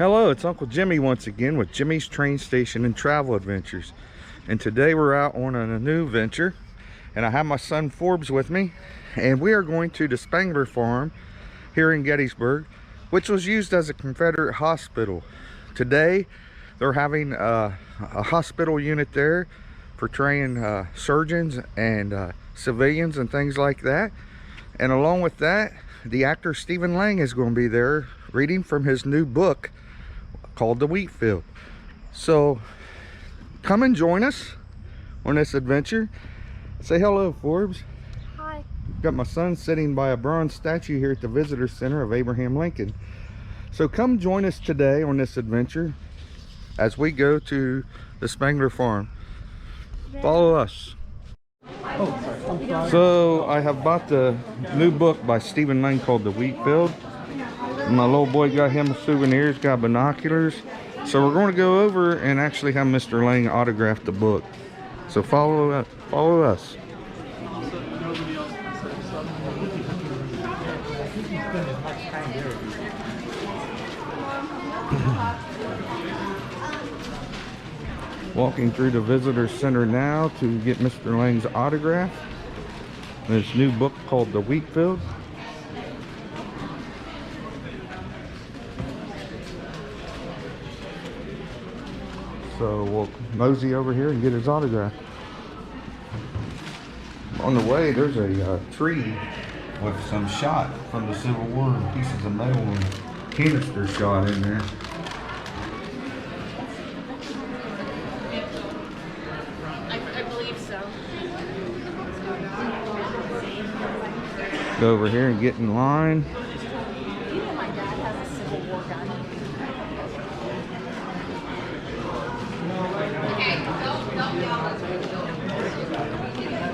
Hello, it's Uncle Jimmy once again with Jimmy's Train Station and Travel Adventures. And today we're out on a new venture. And I have my son Forbes with me. And we are going to the Spanglers Farm here in Gettysburg, which was used as a Confederate hospital. Today, they're having a hospital unit there for training surgeons and civilians and things like that. And along with that, the actor Stephen Lang is going to be there reading from his new book called The Wheat Field. So come and join us on this adventure. Say hello, Forbes. Hi. Got my son sitting by a bronze statue here at the Visitor Center of Abraham Lincoln. So come join us today on this adventure as we go to the Spanglers Farm. Follow us. So I have bought the new book by Stephen Lang called The Wheat Field. My little boy got him souvenirs, got binoculars. So we're going to go over and actually have Mr. Lang autograph the book. So follow us. Walking through the Visitor Center now to get Mr. Lang's autograph. This new book called The Wheat Field. So we'll mosey over here and get his autograph. On the way, there's a tree with some shot from the Civil War, and pieces of metal and canister shot in there. I believe so. Go over here and get in line. You know my dad has a Civil War gun.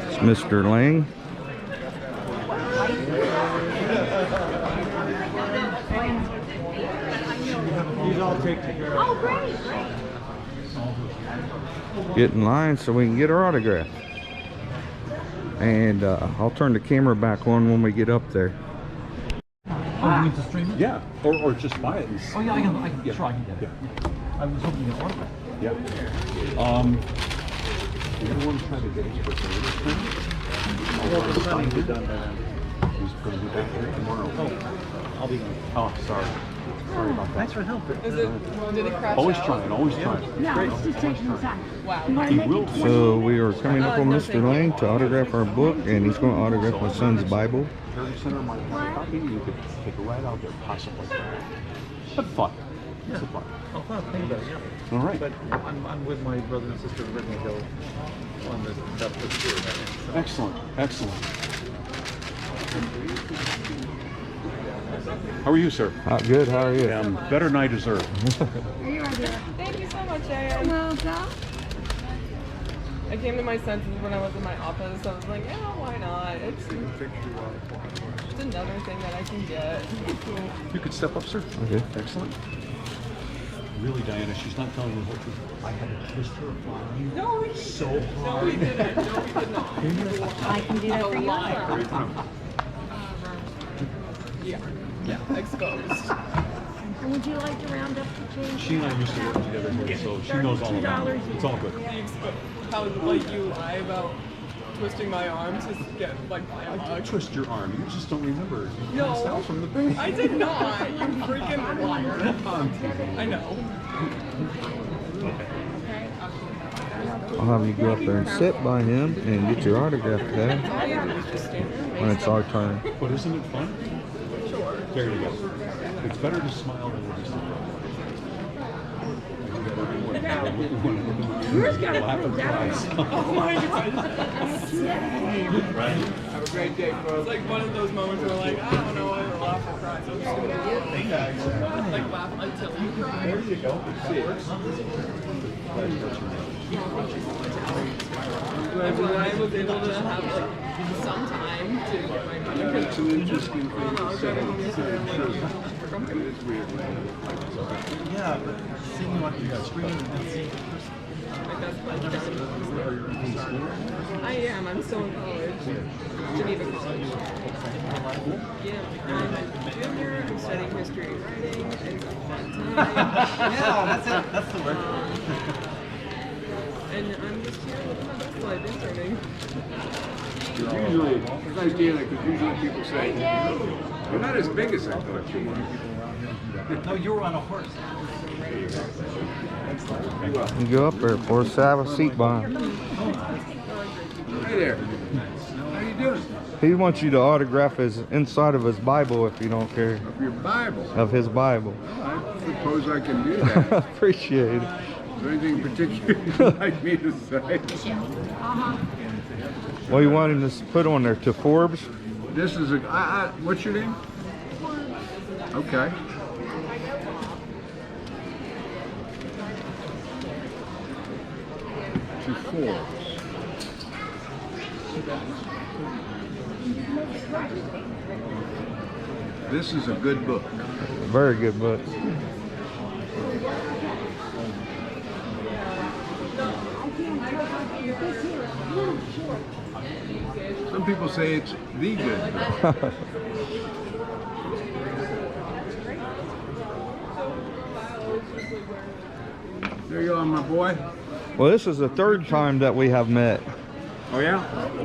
It's Mr. Lang. Oh, great. Get in line so we can get our autograph. And I'll turn the camera back on when we get up there. Oh, you need to stream it? Yeah, or just buy it. And Oh yeah, I can get it. Yeah. I was hoping you order it. Yeah. You want to try the Gettysburg Visitors thing? He's going to be back here tomorrow. Oh, I'll be gone. Oh, sorry. Sorry about that. Thanks for the help. Did it crash Always out? trying, always trying. No, it's just taking his time. Wow. He will. So we are coming up on Mr. Lang to autograph our book, and he's going to autograph my son's Bible. Charity Center might have a copy. You could take a ride out there, possibly. But fun. It's fun. Oh, well, thank you, yeah. All right. But I'm with my brother and sister Brittany Hill on the tour. So. Excellent, excellent. How are you, sir? Good, how are you? Better than I deserve. Are you right there? Thank you so much, Aaron. Welcome. I came to my senses when I was in my office. I was like, yeah, why not? It's another thing that I can get. You could step up, sir. Okay. Excellent. Really, Diana, she's not telling you what to. I had to kiss her flying. No, we So didn't. No, hard. we didn't. No, we did not. I can do that for you. Yeah, exposed. Would you like to round up the change? She and I used to work together here, so she knows all about it. It's all good. How like you lie about twisting my arm to get like I my twist your arm. You just don't remember. You No. passed out from the pain. I did not. You freaking liar. I know. I'll have you go up there and sit by him and get your autograph today when it's our turn. But isn't it fun? Sure. There you go. It's better to smile than to just laugh and cry. Oh my god. Have a great day, bro. It's like one of those moments where like, I don't know whether to laugh or cry, so I'm just gonna do like laugh until you cry. There you go. When I was able to have like some time to get my money. It's an interesting thing to say. Yeah, but seeing what you got screen and then seeing the person. Like that's like I am. I'm still in college. Geneva College. Yeah, I'm a junior. I'm studying history and writing. It's a fun time. Yeah, that's it. That's the word. And I'm just here living my best life, interning. Usually, it's nice to hear that because usually people say, you're not as big as I thought you were. No, you were on a horse. You go up there for us to have a seat by him. Hey there. How you doing? He wants you to autograph his inside of his Bible if you don't care. Of your Bible. Of his Bible. I suppose I can do that. Appreciate it. Is there anything in particular you'd like me to say? What do you want him to put on there? To Forbes? This is a. What's your name? Okay. To Forbes. This is a good book. Very good book. Some people say it's the good book. There you are, my boy. Well, this is the third time that we have met. Oh yeah?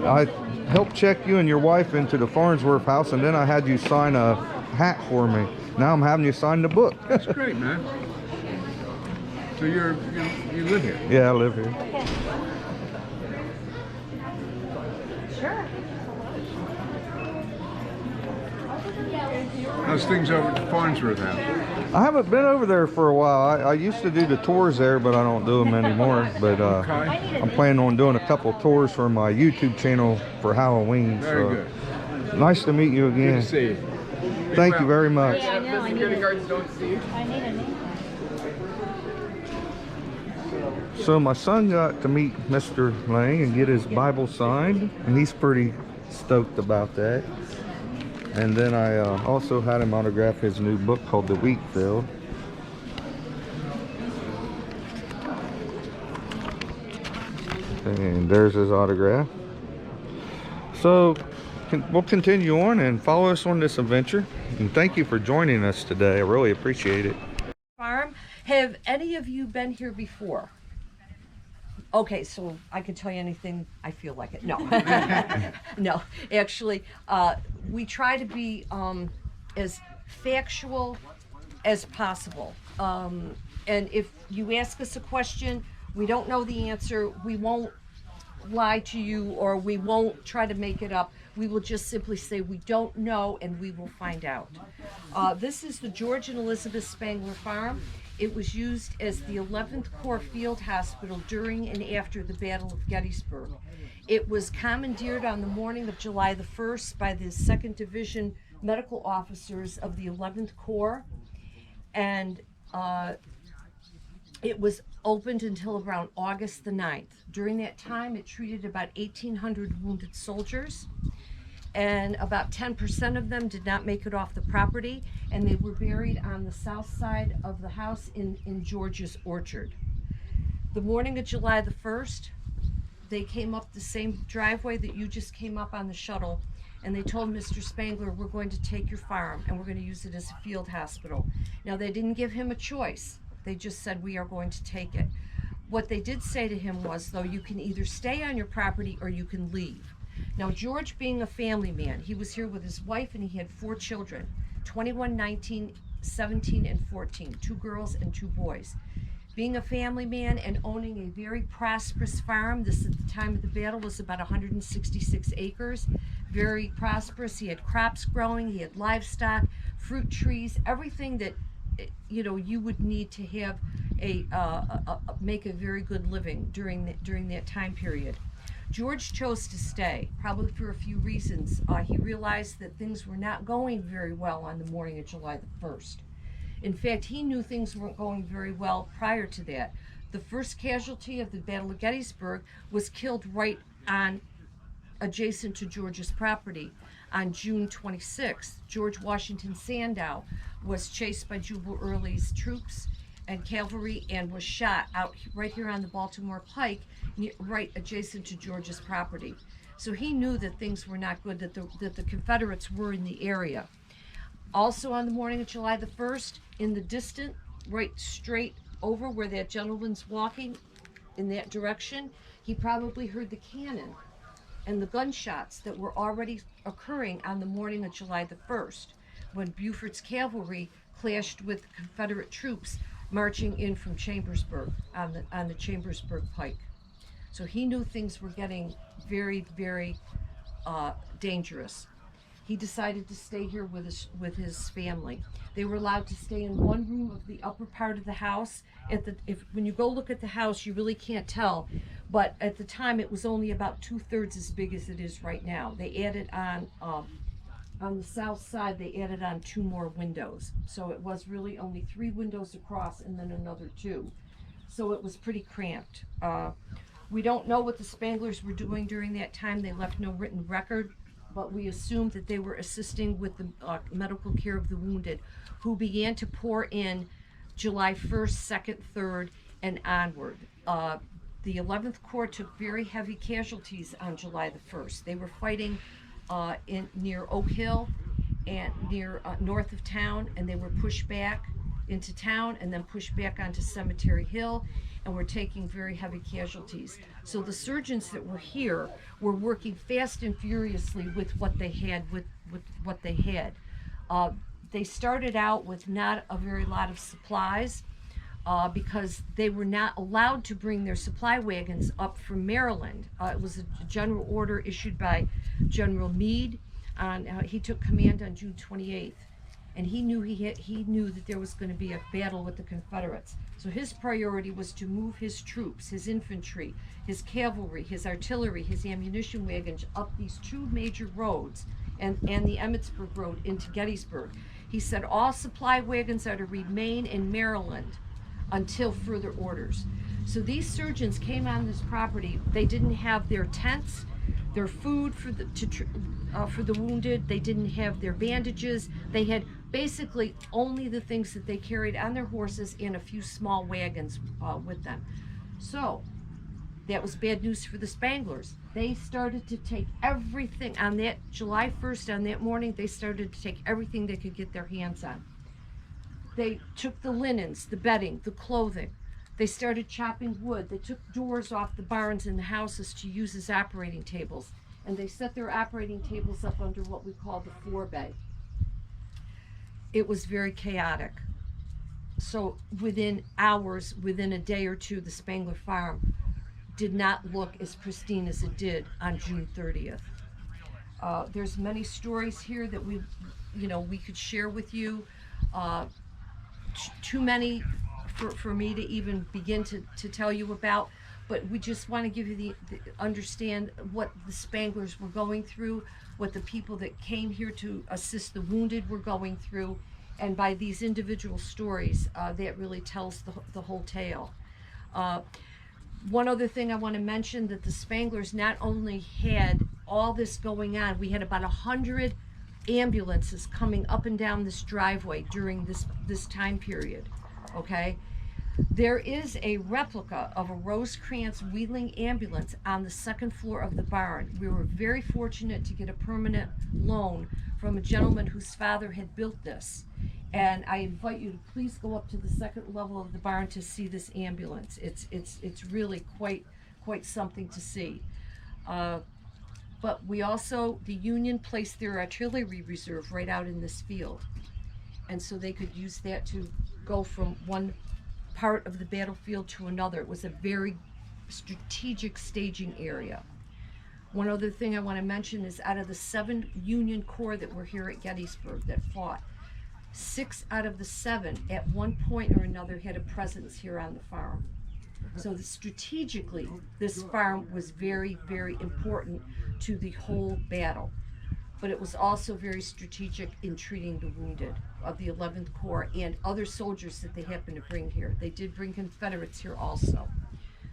I helped check you and your wife into the Farnsworth house, and then I had you sign a hat for me. Now I'm having you sign the book. That's great, man. So you live here? Yeah, I live here. Sure. How's things over at the Farnsworth house? I haven't been over there for a while. I used to do the tours there, but I don't do them anymore. But I'm planning on doing a couple tours for my YouTube channel for Halloween. Very so good. nice to meet you Good again. to see you. Thank you very much. Yeah, I know. The security guards don't see. I need a name. So my son got to meet Mr. Lang and get his Bible signed, and he's pretty stoked about that. And then I also had him autograph his new book called The Wheat Field. And there's his autograph. So we'll continue on and follow us on this adventure. And thank you for joining us today. I really appreciate it. Farm. Have any of you been here before? Okay, so I can tell you anything I feel like it. No, no. Actually, we try to be as factual as possible. And if you ask us a question, we don't know the answer, we won't lie to you or we won't try to make it up. We will just simply say we don't know and we will find out. This is the George and Elizabeth Spangler Farm. It was used as the 11th Corps Field Hospital during and after the Battle of Gettysburg. It was commandeered on the morning of July the 1st by the 2nd Division medical officers of the 11th Corps, and it was opened until around August the 9th. During that time, it treated about 1,800 wounded soldiers, and about 10% of them did not make it off the property, and they were buried on the south side of the house in George's orchard. The morning of July the 1st, they came up the same driveway that you just came up on the shuttle, and they told Mr. Spangler, we're going to take your farm and we're going to use it as a field hospital. Now, they didn't give him a choice. They just said, we are going to take it. What they did say to him was, though, you can either stay on your property or you can leave. Now, George, being a family man, he was here with his wife and he had 4 children, 21, 19, 17, and 14, 2 girls and 2 boys. Being a family man and owning a very prosperous farm, this at the time of the battle was about 166 acres, very prosperous. He had crops growing, he had livestock, fruit trees, everything that you would need to have make a very good living during that time period. George chose to stay, probably for a few reasons. He realized that things were not going very well on the morning of July the 1st. In fact, he knew things weren't going very well prior to that. The first casualty of the Battle of Gettysburg was killed right on adjacent to George's property on June 26th. George Washington Sandow was chased by Jubal Early's troops and cavalry, and was shot out right here on the Baltimore Pike, right adjacent to George's property. So he knew that things were not good, that the Confederates were in the area. Also on the morning of July the 1st, in the distance, right straight over where that gentleman's walking in that direction, he probably heard the cannon and the gunshots that were already occurring on the morning of July the 1st, when Buford's cavalry clashed with Confederate troops marching in from Chambersburg on the Chambersburg Pike. So he knew things were getting very, very dangerous. He decided to stay here with his family. They were allowed to stay in one room of the upper part of the house. When you go look at the house, you really can't tell, but at the time it was only about 2/3 as big as it is right now. They added on the south side, they added on 2 more windows. So it was really only 3 windows across and then another 2. So it was pretty cramped. We don't know what the Spanglers were doing during that time. They left no written record, but we assumed that they were assisting with the medical care of the wounded, who began to pour in July 1st, 2nd, 3rd, and onward. The 11th Corps took very heavy casualties on July the 1st. They were fighting near Oak Hill and near north of town, and they were pushed back into town and then pushed back onto Cemetery Hill, and were taking very heavy casualties. So the surgeons that were here were working fast and furiously with what they had. They started out with not a very lot of supplies because they were not allowed to bring their supply wagons up from Maryland. It was a general order issued by General Meade. He took command on June 28th. And he knew that there was going to be a battle with the Confederates. So his priority was to move his troops, his infantry, his cavalry, his artillery, his ammunition wagons up these 2 major roads and the Emmitsburg Road into Gettysburg. He said all supply wagons are to remain in Maryland until further orders. So these surgeons came on this property. They didn't have their tents, their food for the wounded. They didn't have their bandages. They had basically only the things that they carried on their horses and a few small wagons with them. So that was bad news for the Spanglers. They started to take everything on that July 1st, on that morning. They started to take everything they could get their hands on. They took the linens, the bedding, the clothing. They started chopping wood. They took doors off the barns and the houses to use as operating tables. And they set their operating tables up under what we call the forebay. It was very chaotic. So within hours, within a day or two, the Spangler Farm did not look as pristine as it did on June 30th. There's many stories here that we could share with you. Too many for me to even begin to tell you about, but we just want to give you understand what the Spanglers were going through, what the people that came here to assist the wounded were going through, and by these individual stories, that really tells the whole tale. One other thing I want to mention, that the Spanglers not only had all this going on, we had about 100 ambulances coming up and down this driveway during this time period. Okay, there is a replica of a Rosecrans wheeling ambulance on the 2nd floor of the barn. We were very fortunate to get a permanent loan from a gentleman whose father had built this, and I invite you to please go up to the 2nd level of the barn to see this ambulance. It's really quite something to see. But we also, the Union placed their artillery reserve right out in this field, and so they could use that to go from one part of the battlefield to another. It was a very strategic staging area. One other thing I want to mention is, out of the 7 Union Corps that were here at Gettysburg that fought, 6 out of the 7 at one point or another had a presence here on the farm. So strategically, this farm was very, very important to the whole battle. But it was also very strategic in treating the wounded of the 11th Corps and other soldiers that they happened to bring here. They did bring Confederates here also.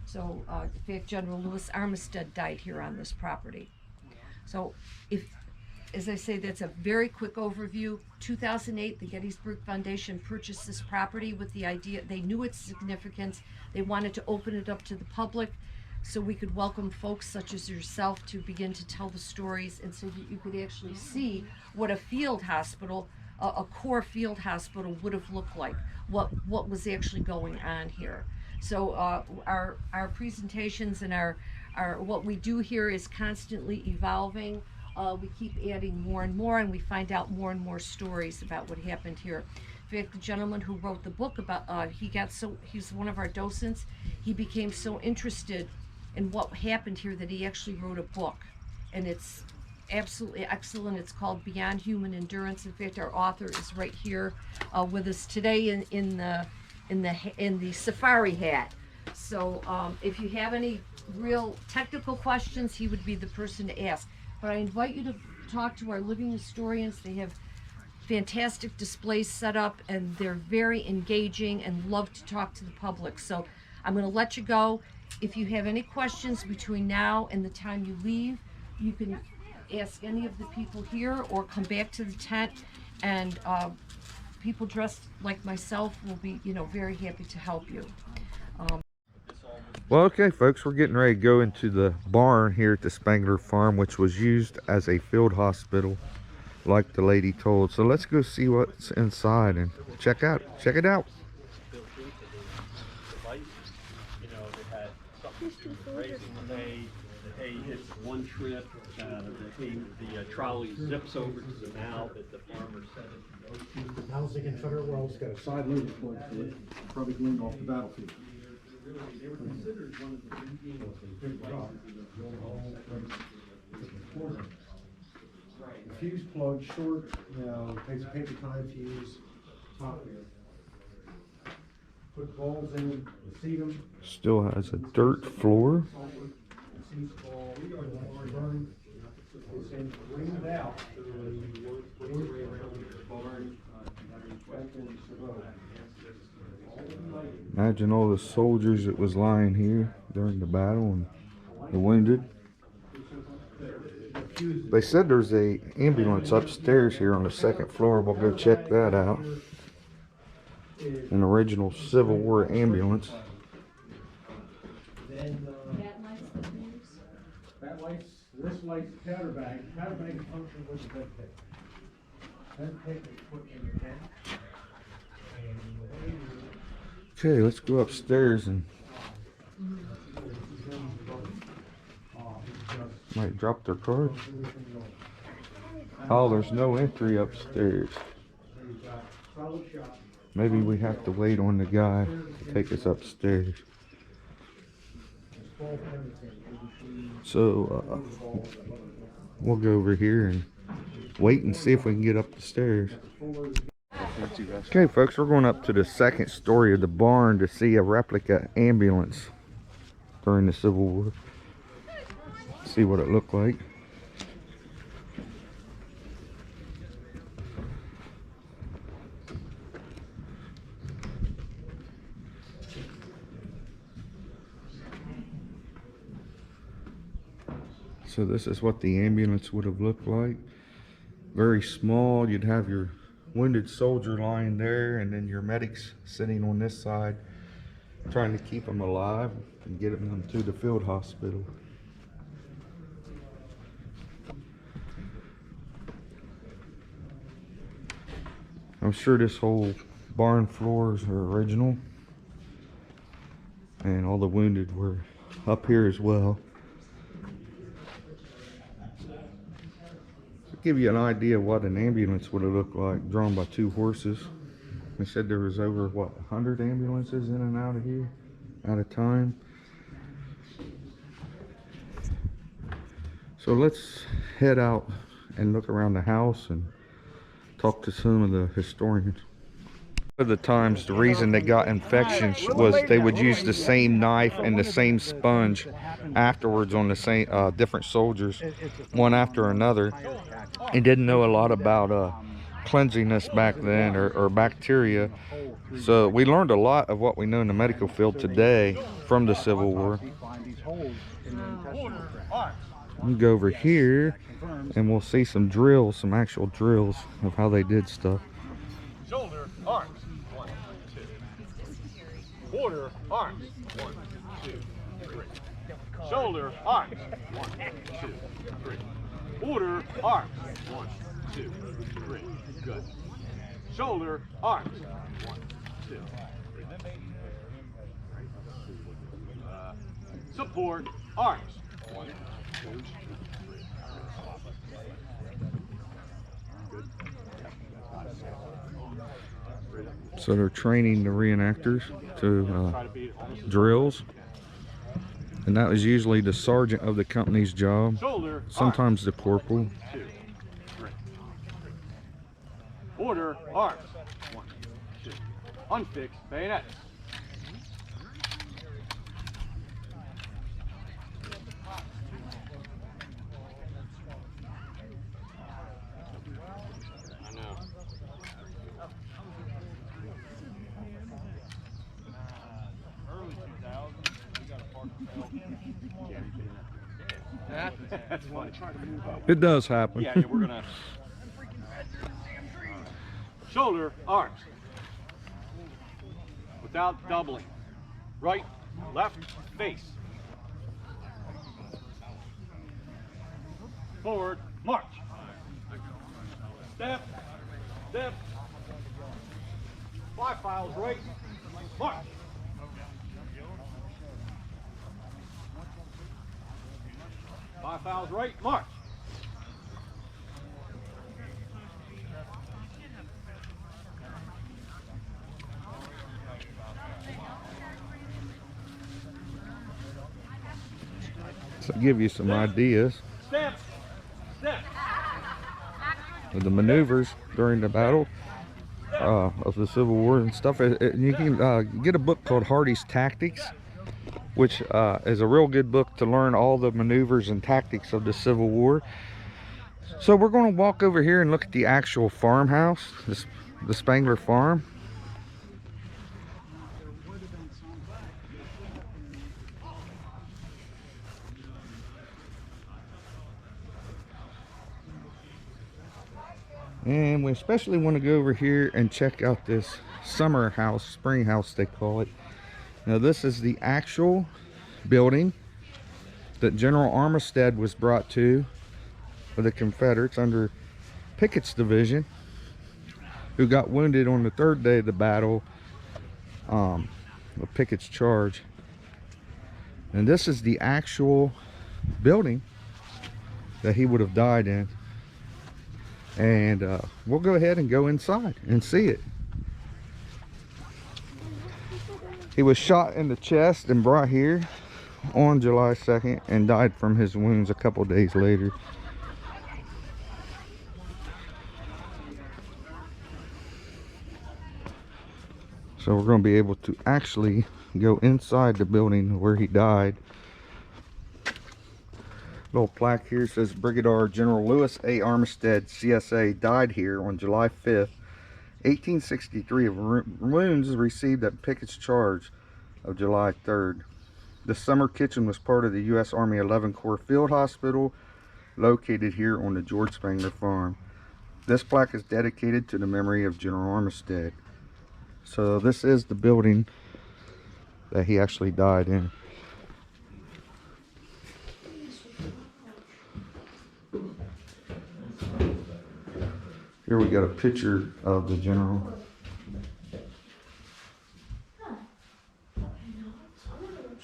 So, in fact, General Lewis Armistead died here on this property. So, if as I say, that's a very quick overview. 2008, the Gettysburg Foundation purchased this property with the idea, they knew its significance. They wanted to open it up to the public so we could welcome folks such as yourself to begin to tell the stories, and so that you could actually see what a field hospital, a core field hospital would have looked like, what was actually going on here. So our presentations and our what we do here is constantly evolving. We keep adding more and more, and we find out more and more stories about what happened here. In fact, the gentleman who wrote the book about, he's one of our docents. He became so interested in what happened here that he actually wrote a book, and it's absolutely excellent. It's called Beyond Human Endurance. In fact, our author is right here with us today in the safari hat. So if you have any real technical questions, he would be the person to ask. But I invite you to talk to our living historians. They have fantastic displays set up, and they're very engaging and love to talk to the public. So I'm going to let you go. If you have any questions between now and the time you leave, you can ask any of the people here or come back to the tent, and people dressed like myself will be, very happy to help you. Well, okay, folks, we're getting ready to go into the barn here at the Spangler Farm, which was used as a field hospital, like the lady told. So let's go see what's inside and check it out. The hay hits one trip, the trolley zips over to the mouth that the farmer set it. How's the Confederate well? It's got a side loader plug to it, probably gleaned off the battlefield. They were considered one of The fuse plug short, takes a paper tie fuse, top here. Put balls in, seat them. Still has a dirt floor. Imagine all the soldiers that was lying here during the battle and the wounded. They said there's a ambulance upstairs here on the second floor. We'll go check that out. An original Civil War ambulance. This lights the powder bag. The powder bag function was a bed tape. Bed tape is put in the tent. Okay, let's go upstairs and might drop their card. Oh, there's no entry upstairs. Maybe we have to wait on the guy to take us upstairs. So we'll go over here and wait and see if we can get up the stairs. Okay, folks, we're going up to the second story of the barn to see a replica ambulance during the Civil War. See what it looked like. So this is what the ambulance would have looked like. Very small. You'd have your wounded soldier lying there, and then your medics sitting on this side trying to keep them alive and get them to the field hospital. I'm sure this whole barn floors are original, and all the wounded were up here as well. Give you an idea of what an ambulance would have looked like, drawn by two horses. They said there was over, 100 ambulances in and out of here at a time. So let's head out and look around the house and talk to some of the historians. One of the times, the reason they got infections was they would use the same knife and the same sponge afterwards on the same different soldiers, one after another, and didn't know a lot about cleanliness back then, or bacteria. So we learned a lot of what we know in the medical field today from the Civil War. We go over here and we'll see some drills, some actual drills of how they did stuff. Shoulder, arms. 1, 2. Quarter, arms. 1, 2, 3. Shoulder, arms. 1, 2, 3. Quarter, arms. 1, 2, 3. Good. Shoulder, arms. 1, 2, 3. Support, arms. 1, 2, 3. So they're training the reenactors to drills, and that was usually the sergeant of the company's job, sometimes the corporal. 2, 3. Order, arms. 1, 2. Unfix, bayonets. That's funny. It does happen. Yeah, we're gonna. Shoulder, arms. Without doubling. Right, left, face. Forward, march. Step, step. 5 files right, march. Five fouls right, march. So give you some ideas Step, step. of the maneuvers during the battle of the Civil War and stuff. You can get a book called Hardy's Tactics, which is a real good book to learn all the maneuvers and tactics of the Civil War. So we're going to walk over here and look at the actual farmhouse, the Spangler Farm. And we especially want to go over here and check out this summer house, spring house they call it. Now this is the actual building that General Armistead was brought to for the Confederates under Pickett's division, who got wounded on the 3rd day of the battle of Pickett's charge. And this is the actual building that he would have died in. And we'll go ahead and go inside and see it. He was shot in the chest and brought here on July 2nd and died from his wounds a couple days later. So we're going to be able to actually go inside the building where he died. Little plaque here says Brigadier General Lewis A. Armistead, CSA, died here on July 5th, 1863 of wounds received at Pickett's charge of July 3rd. The summer kitchen was part of the U.S. Army 11 Corps Field Hospital located here on the George Spangler Farm. This plaque is dedicated to the memory of General Armistead. So this is the building that he actually died in. Here we got a picture of the general.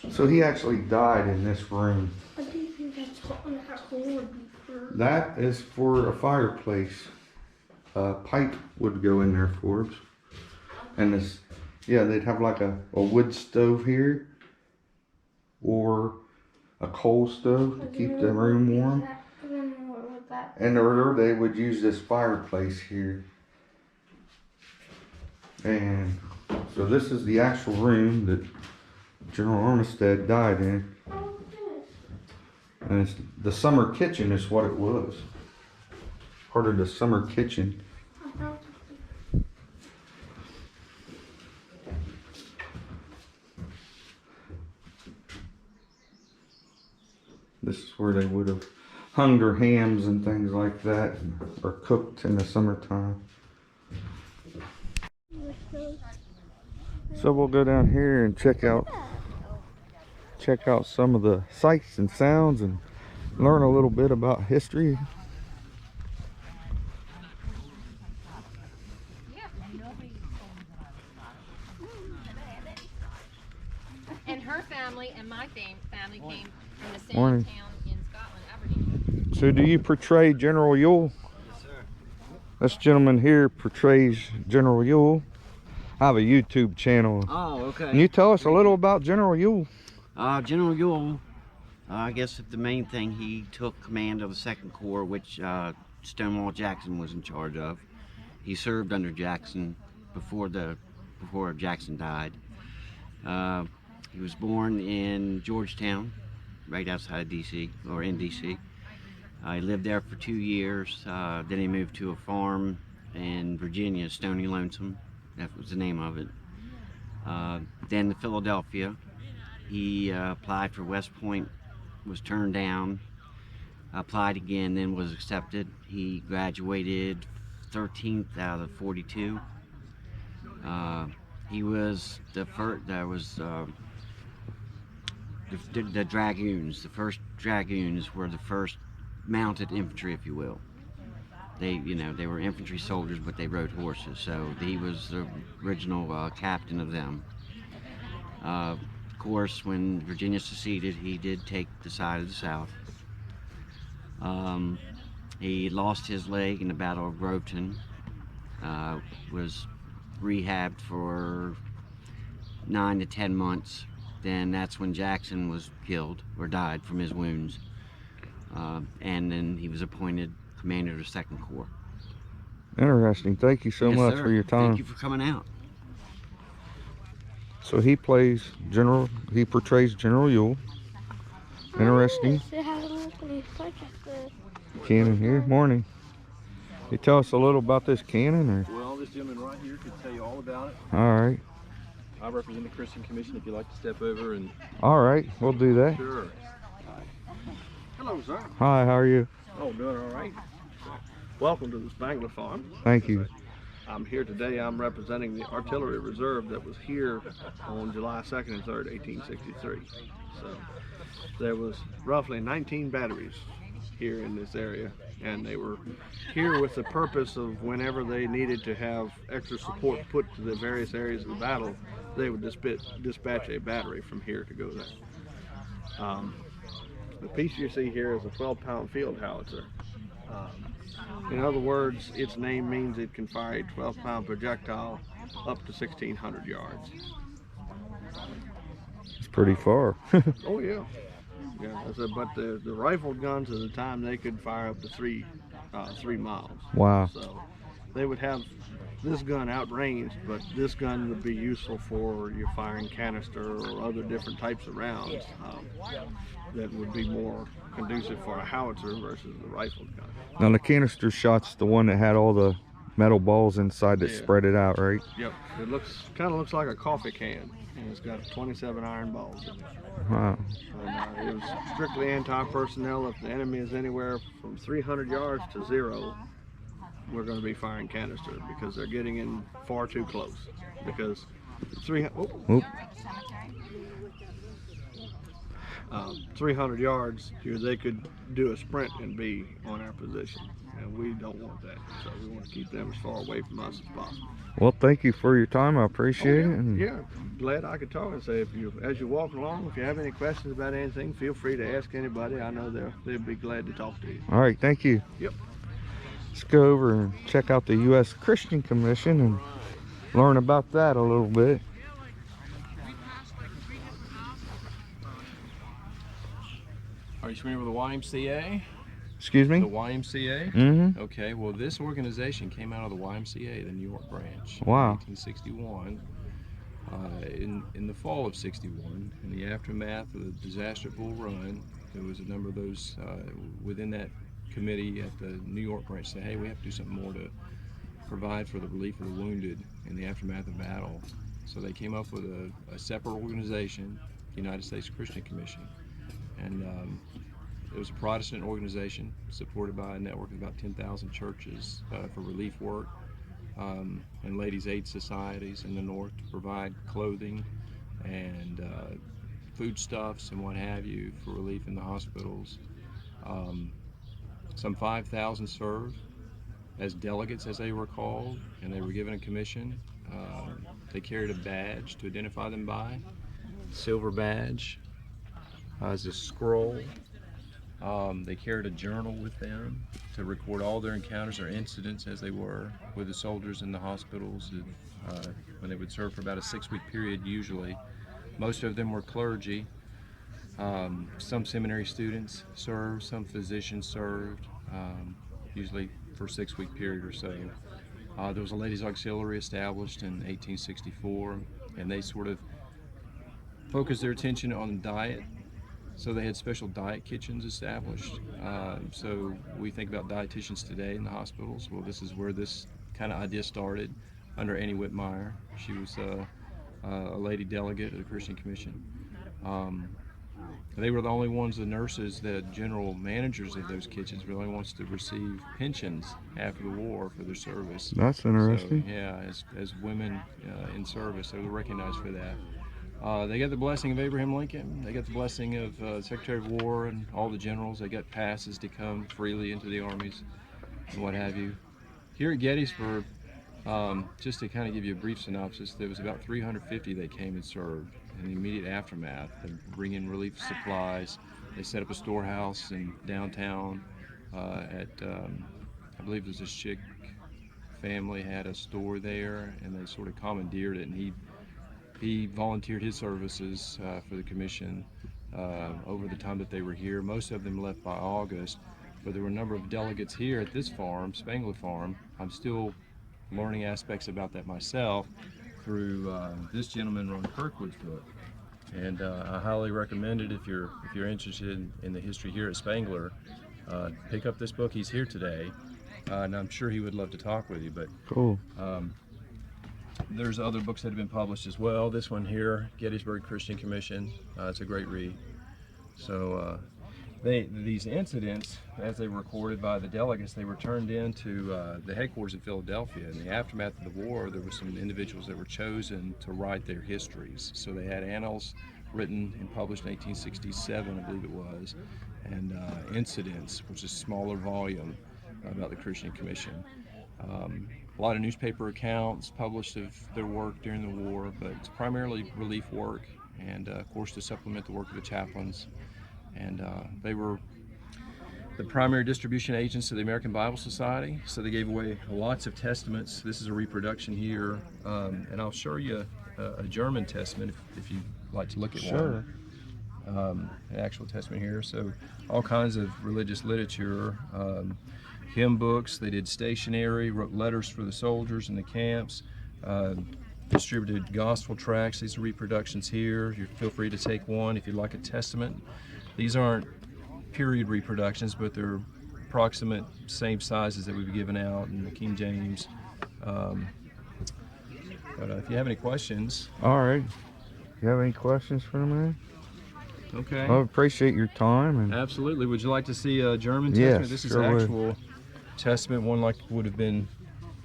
So he actually died in this room. What do you think that's on that hole would be for? That is for a fireplace. A pipe would go in there for us. And this, yeah, they'd have like a wood stove here or a coal stove to keep the room warm. And or they would use this fireplace here. And so this is the actual room that General Armistead died in. And it's, the summer kitchen is what it was. Part of the summer kitchen. This is where they would have hunger hams and things like that are cooked in the summertime. So we'll go down here and check out some of the sights and sounds and learn a little bit about history. And her family and my family came from the same Morning. town in Scotland, Aberdeen. So do you portray General Ewell? Yes, sir. This gentleman here portrays General Ewell. I have a YouTube channel. Oh, okay. Can you tell us a little about General Ewell? General Ewell, I guess the main thing, he took command of the 2nd Corps, which Stonewall Jackson was in charge of. He served under Jackson before Jackson died. He was born in Georgetown, right outside of D.C., or in D.C. He lived there for 2 years. Then he moved to a farm in Virginia, Stony Lonesome. That was the name of it. Then to Philadelphia. He applied for West Point, was turned down, applied again, then was accepted. He graduated 13th out of 42. He was the first, the Dragoons. The first Dragoons were the first mounted infantry, if you will. They were infantry soldiers, but they rode horses. So he was the original captain of them. Of course, when Virginia seceded, he did take the side of the South. He lost his leg in the Battle of Groveton. Was rehabbed for 9 to 10 months. Then that's when Jackson was killed or died from his wounds. And then he was appointed commander of the 2nd Corps. Interesting. Thank you so much for your time. Thank you for coming out. So he portrays General Ewell. Interesting. Cannon here. Morning. Can you tell us a little about this cannon, or? Well, this gentleman right here could tell you all about it. All right. I represent the Christian Commission if you'd like to step over and... All right, we'll do that. Sure. Hello, sir. Hi, how are you? Oh, doing all right. Welcome to the Spanglers Farm. Thank you. I'm here today. I'm representing the artillery reserve that was here on July 2nd and 3rd, 1863. So there was roughly 19 batteries here in this area, and they were here with the purpose of whenever they needed to have extra support put to the various areas of the battle, they would dispatch a battery from here to go there. The piece you see here is a 12-pound field howitzer. In other words, its name means it can fire a 12-pound projectile up to 1,600 yards. It's pretty far. Oh yeah. Yeah, but the rifled guns at the time, they could fire up to 3 miles. Wow. So they would have this gun outranged, but this gun would be useful for your firing canister or other different types of rounds that would be more conducive for a howitzer versus the rifled gun. Now the canister shot's the one that had all the metal balls inside that spread it out, right? Yep. It kind of looks like a coffee can, and it's got 27 iron balls in it. Wow. And, it was strictly anti-personnel. If the enemy is anywhere from 300 yards to 0, we're going to be firing canister because they're getting in far too close. Because 300 yards, they could do a sprint and be on our position, and we don't want that. So we want to keep them as far away from us as possible. Well, thank you for your time. I appreciate it. And Yeah, glad I could talk and say, as you walk along, if you have any questions about anything, feel free to ask anybody. I know they'll be glad to talk to you. all right, thank you. Yep. Let's go over and check out the U.S. Christian Commission and learn about that a little bit. Are you familiar with the YMCA? Excuse me? The YMCA? Mm-hmm. Okay, well this organization came out of the YMCA, the New York branch. Wow. In 1961. In the fall of 61, in the aftermath of the disaster at Bull Run, there was a number of those within that committee at the New York branch said, hey, we have to do something more to provide for the relief of the wounded in the aftermath of battle. So they came up with a separate organization, the United States Christian Commission. And It was a Protestant organization supported by a network of about 10,000 churches for relief work, and ladies' aid societies in the north to provide clothing and foodstuffs and what have you for relief in the hospitals. Some 5,000 served as delegates, as they were called, and they were given a commission. They carried a badge to identify them by, silver badge as a scroll. They carried a journal with them to record all their encounters or incidents as they were with the soldiers in the hospitals when they would serve for about a 6-week period usually. Most of them were clergy. Some seminary students served, some physicians served, usually for a 6-week period or so. There was a ladies' auxiliary established in 1864, and they sort of focused their attention on diet. So they had special diet kitchens established. So we think about dietitians today in the hospitals. Well, this is where this kind of idea started under Annie Whitmire. She was a lady delegate of the Christian Commission. They were the only ones, the nurses, the general managers of those kitchens, were the only ones to receive pensions after the war for their service. That's interesting. So, yeah, as women in service, they were recognized for that. They got the blessing of Abraham Lincoln. They got the blessing of Secretary of War and all the generals. They got passes to come freely into the armies and what have you. Here at Gettysburg, just to kind of give you a brief synopsis, there was about 350 that came and served in the immediate aftermath. They bring in relief supplies. They set up a storehouse in downtown I believe it was a Schick family had a store there, and they sort of commandeered it, and he volunteered his services for the commission over the time that they were here. Most of them left by August, but there were a number of delegates here at this farm, Spangler Farm. I'm still learning aspects about that myself through this gentleman, Ron Kirkwood's book. And I highly recommend it if you're interested in the history here at Spangler. Pick up this book. He's here today, and I'm sure he would love to talk with you. But cool. There's other books that have been published as well. This one here, Gettysburg Christian Commission. It's a great read. So these incidents, as they were recorded by the delegates, they were turned into the headquarters in Philadelphia. In the aftermath of the war, there were some individuals that were chosen to write their histories. So they had annals written and published in 1867, I believe it was, and incidents, which is a smaller volume about the Christian Commission. A lot of newspaper accounts published of their work during the war, but it's primarily relief work, and of course to supplement the work of the chaplains. And they were the primary distribution agents of the American Bible Society, so they gave away lots of testaments. This is a reproduction here, and I'll show you a German testament if you'd like to look at sure. one. An actual testament here. So all kinds of religious literature, hymn books. They did stationery, wrote letters for the soldiers in the camps, distributed gospel tracts. These are reproductions here. You feel free to take one if you'd like a testament. These aren't period reproductions, but they're approximate same sizes that we've given out in the King James. But if you have any questions. All right. You have any questions for me? Okay. I appreciate your time. And absolutely. Would you like to see a German Yes, testament? This is sure an actual testament, one like would have been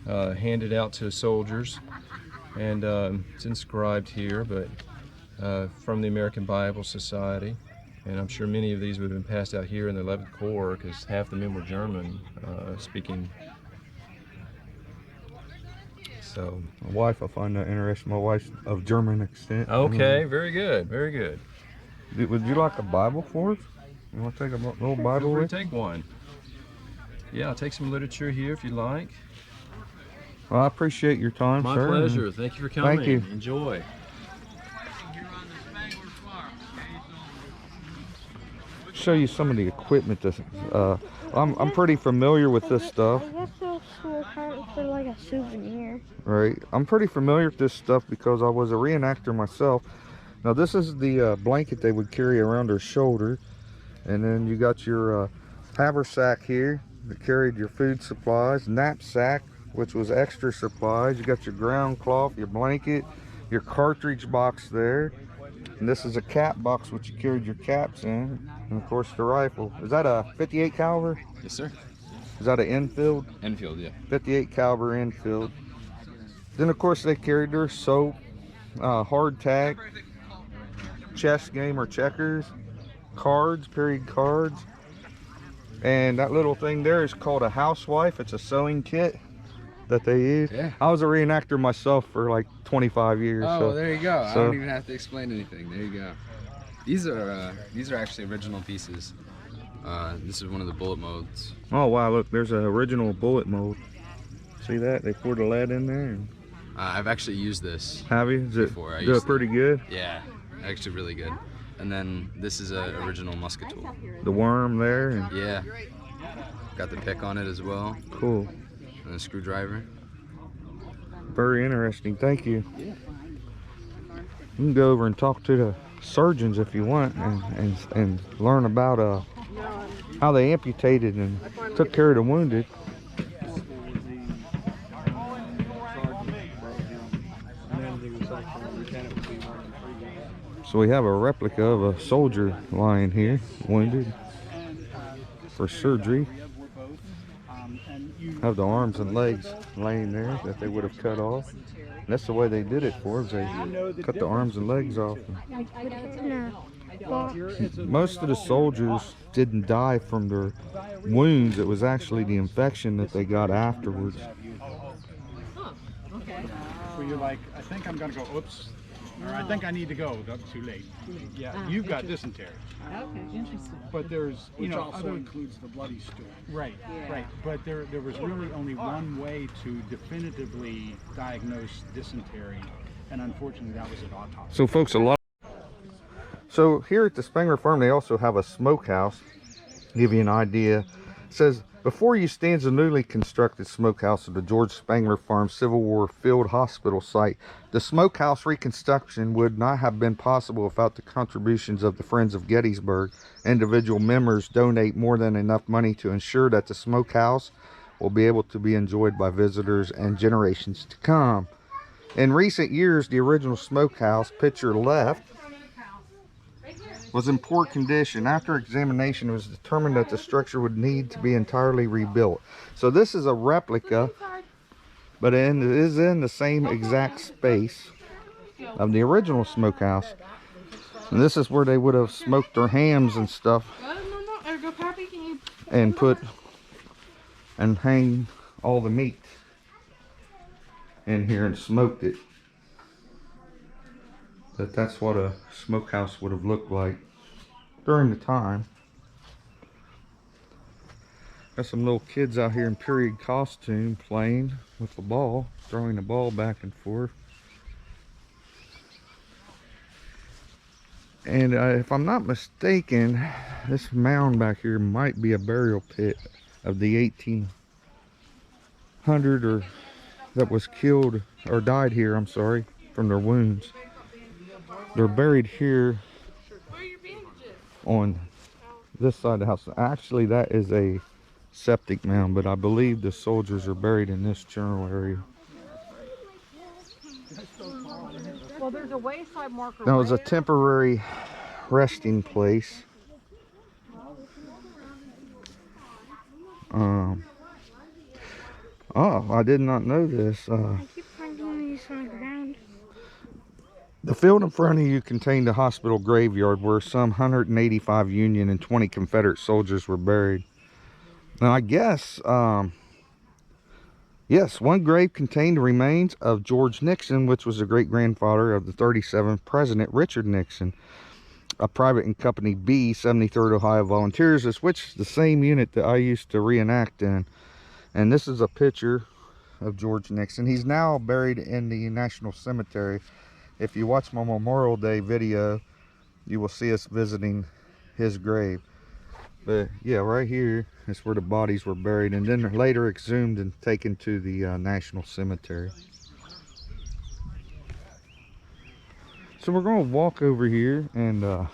handed out to soldiers. And it's inscribed here, but from the American Bible Society. And I'm sure many of these would have been passed out here in the 11th Corps because half the men were German speaking. So my wife, I find that interesting. My wife's of German extent. Okay, very good, very good. Would you like a Bible for us? You want to take a little Bible with? Take one. Yeah, I'll take some literature here if you like. Well, I appreciate your time, My sir. pleasure. Thank you for coming. Thank you. Enjoy. Show you some of the equipment that I'm pretty familiar with this stuff. I guess those small carts are like a souvenir. Right, I'm pretty familiar with this stuff because I was a reenactor myself. Now this is the blanket they would carry around their shoulder, and then you got your haversack here that carried your food supplies, knapsack which was extra supplies. You got your ground cloth, your blanket, your cartridge box there. And this is a cap box which you carried your caps in, and of course the rifle. Is that a 58 caliber? Yes, sir. Is that an Enfield? Enfield, yeah. 58 caliber Enfield. Then of course they carried their soap, hard tack, chess game or checkers, cards, period cards. And that little thing there is called a housewife. It's a sewing kit that they use. Yeah. I was a reenactor myself for like 25 years. Oh, so, there you go. I so- don't even have to explain anything. There you go. These are actually original pieces. This is one of the bullet molds. Oh wow, look, there's an original bullet mold. See that? They poured the lead in there. And... I've actually used this. Have you? Is it before. do it pretty good? Yeah, actually really good. And then this is an original musket tool. The worm there? And... Yeah. Got the pick on it as well. Cool. And a screwdriver. Very interesting. Thank you. You can go over and talk to the surgeons if you want and learn about how they amputated and took care of the wounded. So we have a replica of a soldier lying here, wounded for surgery. Have the arms and legs laying there that they would have cut off. And that's the way they did it for us. They cut the arms and legs off. Most of the soldiers didn't die from their wounds. It was actually the infection that they got afterwards. So you're like, I think I'm gonna go, oops, or I think I need to go, that's too late. Yeah, you've got dysentery. Okay, interesting. But there's, you Which know, also other, includes the bloody stool. right, Yeah. right. But there was really only one way to definitively diagnose dysentery, and unfortunately that was at autopsy. So folks, so here at the Spangler Farm, they also have a smokehouse. Give you an idea. It says, before you stands the newly constructed smokehouse of the George Spangler Farm Civil War Field Hospital site. The smokehouse reconstruction would not have been possible without the contributions of the Friends of Gettysburg. Individual members donate more than enough money to ensure that the smokehouse will be able to be enjoyed by visitors and generations to come. In recent years, the original smokehouse, picture left, was in poor condition. After examination, it was determined that the structure would need to be entirely rebuilt. So this is a replica, but it is in the same exact space of the original smokehouse. And this is where they would have smoked their hams and stuff, and put and hang all the meat in here and smoked it. That's what a smokehouse would have looked like during the time. Got some little kids out here in period costume playing with the ball, throwing the ball back and forth. And if I'm not mistaken, this mound back here might be a burial pit of the 1800 or that was killed or died here, I'm sorry, from their wounds. They're buried here on this side of the house. Actually, that is a septic mound, but I believe the soldiers are buried in this general area. Well, there's a wayside marker. That was a temporary resting place. Oh, I did not know this. I keep finding these on the ground. The field in front of you contained a hospital graveyard where some 185 Union and 20 Confederate soldiers were buried. Now I guess, yes, one grave contained the remains of George Nixon, which was the great-grandfather of the 37th President Richard Nixon, a private in Company B, 73rd Ohio Volunteers, which is the same unit that I used to reenact in. And this is a picture of George Nixon. He's now buried in the National Cemetery. If you watch my Memorial Day video, you will see us visiting his grave. But yeah, right here is where the bodies were buried, and then later exhumed and taken to the National Cemetery. So we're going to walk over here and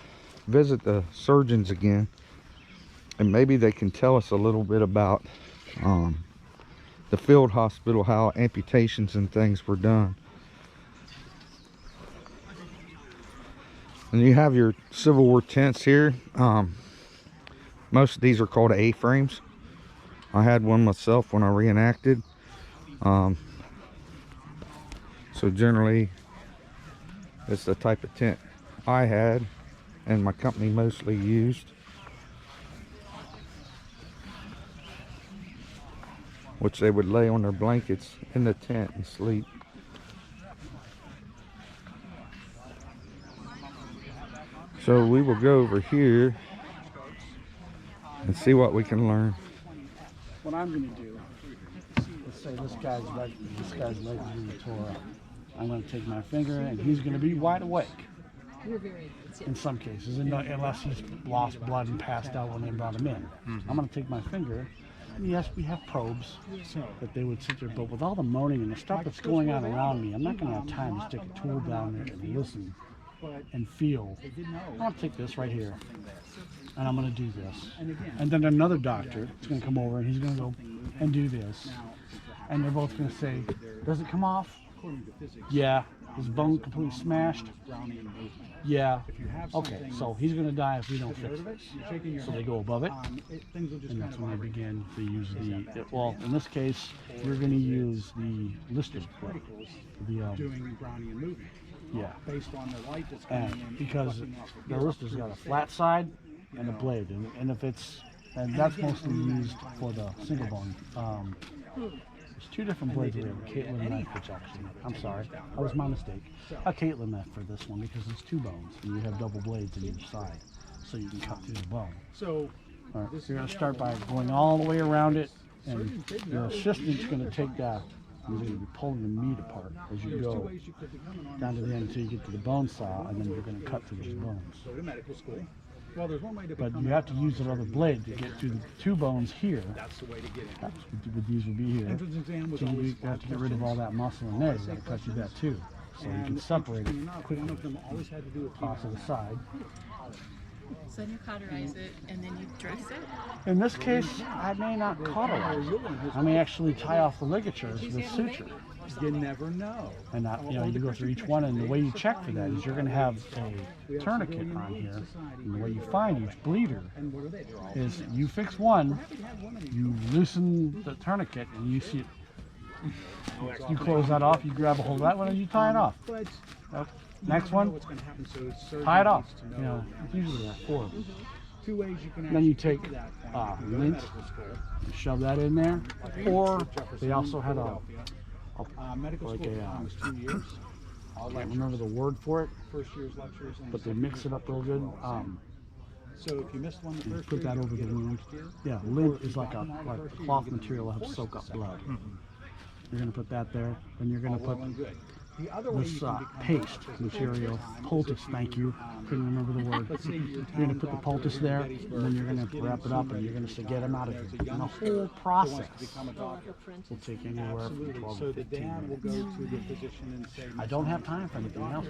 visit the surgeons again, and maybe they can tell us a little bit about the field hospital, how amputations and things were done. And you have your Civil War tents here. Most of these are called A-frames. I had one myself when I reenacted. So generally, it's the type of tent I had and my company mostly used, which they would lay on their blankets in the tent and sleep. So we will go over here and see what we can learn. What I'm going to do, let's say this guy's leg is really tore up. I'm going to take my finger and he's going to be wide awake. In some cases, unless he's lost blood and passed out when they brought him in. I'm going to take my finger, and yes, we have probes that they would sit there, but with all the moaning and the stuff that's going on around me, I'm not going to have time to stick a tool down there and listen and feel. I'm going to take this right here, and I'm going to do this. And then another doctor is going to come over, and he's going to go and do this. And they're both going to say, does it come off? Yeah. His bone completely smashed? Yeah. Okay, so he's going to die if we don't fix this. So they go above it, and that's when they begin to use the, well, in this case, we're going to use the Lister's blade. Yeah. And because the Lister's got a flat side and a blade, and if it's, and that's mostly used for the single bone. There's two different blades we have, a Caitlin knife, which actually, I'm sorry, that was my mistake. A Caitlin knife for this one because it's two bones and you have double blades on each side, so you can cut through the bone. So you're going to start by going all the way around it, and your assistant's going to take that. You're going to be pulling the meat apart as you go down to the end until you get to the bone saw, and then you're going to cut through those bones. But you have to use that other blade to get through the two bones here. That's the way to get it. That's what these would be here. So you have to get rid of all that muscle in there. You got to cut through that too, so you can separate it quickly. Toss it aside. So then you cauterize it and then you dress it? In this case, I may not cauterize it. I may actually tie off the ligatures with suture. You never know. And you go through each one, and the way you check for that is you're going to have a tourniquet on here, and the way you find each bleeder is you fix one, you loosen the tourniquet, and you see it. You close that off, you grab a hold of that one, and you tie it off. Next one, tie it off. It's usually like 4 of them. Then you take lint, you shove that in there, or they also had a I can't remember the word for it, but they mix it up real good. So if you missed one, you put that over the wound. Yeah, lint is like a cloth material that helps soak up blood. You're going to put that there, then you're going to put this paste material, poultice, thank you, couldn't remember the word. You're going to put the poultice there, and then you're going to wrap it up, and you're going to say, get them out of here. And the whole process will take anywhere from 12 to 15 minutes. I don't have time for anything else.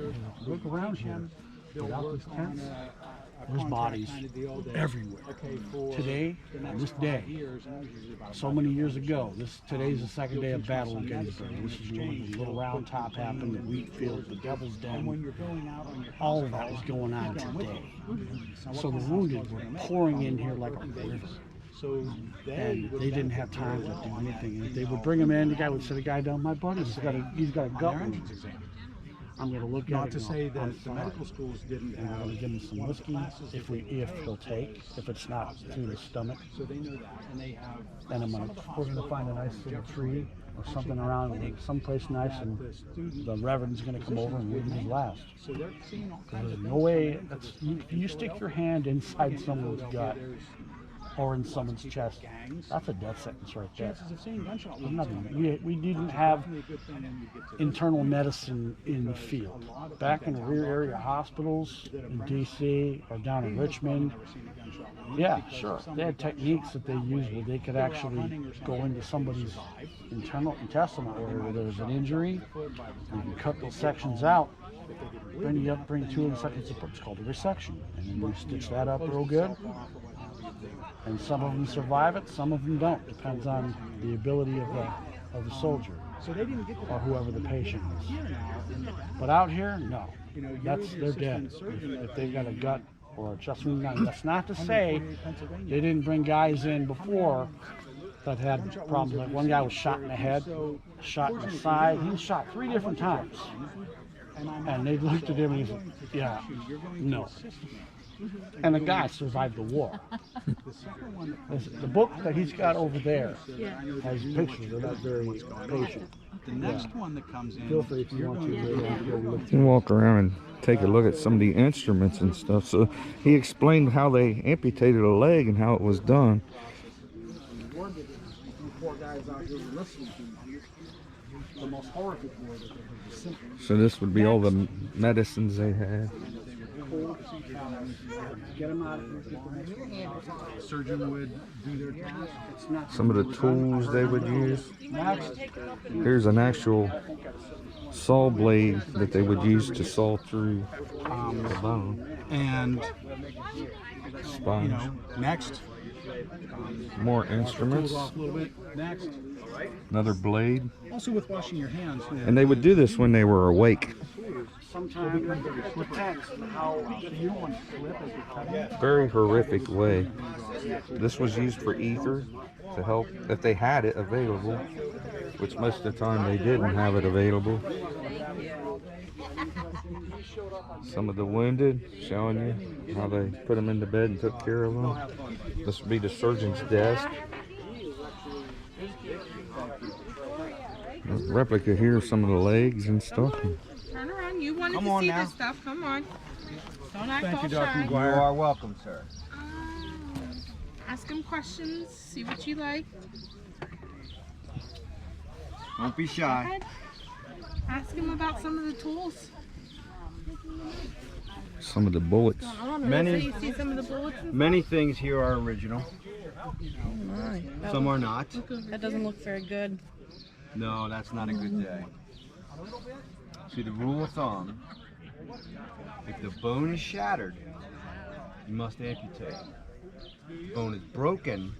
Look around here. Without these tents, there's bodies everywhere. Today, on this day, so many years ago, today's the second day of battle in Gettysburg. This is when the little round top happened, the wheat field, the Devil's Den. All of that was going on today. So the wounded were pouring in here like a river. And they didn't have time to do anything. If they would bring them in, the guy would sit a guy down, my buddy's got a gut wound. I'm going to look at it. Not to say that the medical schools didn't have. I'm going to give him some whiskey if he'll take. If it's not through the stomach, so they know that, and they have. Then we're going to find a nice little tree or something around, someplace nice, and the reverend's going to come over and read his last. So there's no way. You stick your hand inside someone's gut or in someone's chest, that's a death sentence right there. We didn't have internal medicine in the field. Back in the rear area hospitals in DC or down in Richmond, yeah, sure, they had techniques that they used where they could actually go into somebody's intestinal area where there's an injury. You can cut those sections out, bring 2 of the sections apart. It's called a resection, and then you stitch that up real good. And some of them survive it, some of them don't. Depends on the ability of the soldier. or whoever the patient is. But out here, no. They're dead. If they've got a gut or a chest wound, that's not to say they didn't bring guys in before that had problems. Like one guy was shot in the head, shot in the side. He was shot 3 different times. And they looked at him and he said, yeah, no. And the guy survived the war. The book that he's got over there has pictures of that very patient. The next one that comes in, feel free if you want to. You can walk around and take a look at some of the instruments and stuff. So he explained how they amputated a leg and how it was done. So this would be all the medicines they had. surgeon would do their task. Some of the tools they would use. Here's an actual saw blade that they would use to saw through the bone. And sponge. Next. More instruments. Off a little bit. Next. Another blade. Also with washing your hands. And they would do this when they were awake. Very horrific way. This was used for ether to help if they had it available, which most of the time they didn't have it available. Some of the wounded, showing you how they put them into bed and took care of them. This would be the surgeon's desk. There's a replica here of some of the legs and stuff. Turn around. You wanted to see this stuff. Come on. Don't act all shy. You are welcome, sir. Ask him questions. See what you like. Don't be Go shy. ahead. Ask him about some of the tools. Some of the bullets. You see some of the bullets? Many things here are original. Oh my. Some are not. That doesn't look very good. No, that's not a good day. See, the rule of thumb, if the bone is shattered, you must amputate. If the bone is broken,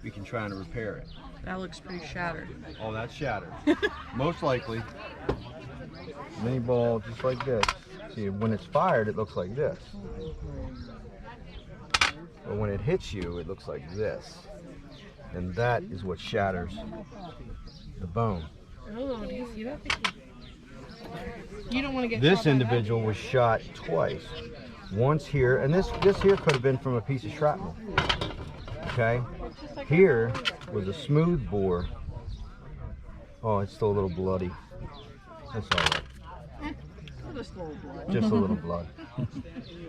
we can try and repair it. That looks pretty shattered. Oh, that's shattered. Most likely. Mini ball just like this. See, when it's fired, it looks like this. But when it hits you, it looks like this. And that is what shatters the bone. Oh, do you see that? You don't want to get This shot by individual was shot twice. Once here, and this here could have been from a piece of shrapnel. Okay? Here was a smooth bore. Oh, it's still a little bloody. That's all right. Just a little blood. Just a little blood.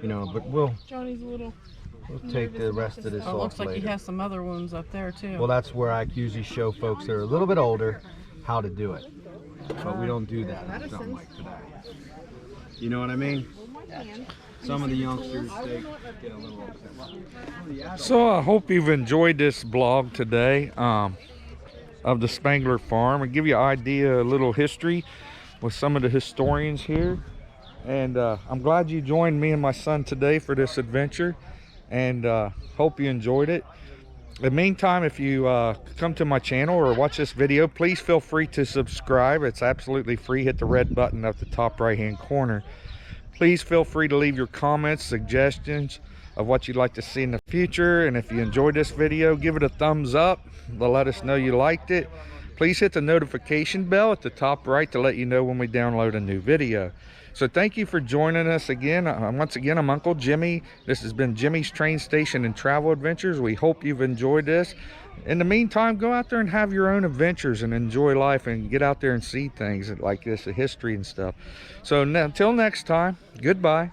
You know, but we'll Johnny's a little. take the rest of this It off looks like later. he has some other wounds up there too. Well, that's where I usually show folks that are a little bit older how to do it. But we don't do that on something like today. You know what I mean? Some of the youngsters, they get a little upset. So I hope you've enjoyed this vlog today of the Spangler Farm and give you an idea, a little history with some of the historians here. And I'm glad you joined me and my son today for this adventure, and hope you enjoyed it. In the meantime, if you come to my channel or watch this video, please feel free to subscribe. It's absolutely free. Hit the red button up the top right hand corner. Please feel free to leave your comments, suggestions of what you'd like to see in the future. And if you enjoyed this video, give it a thumbs up to let us know you liked it. Please hit the notification bell at the top right to let you know when we download a new video. So thank you for joining us again. Once again, I'm Uncle Jimmy. This has been Jimmy's Train Station and Travel Adventures. We hope you've enjoyed this. In the meantime, go out there and have your own adventures and enjoy life and get out there and see things like this, the history and stuff. So until next time, goodbye.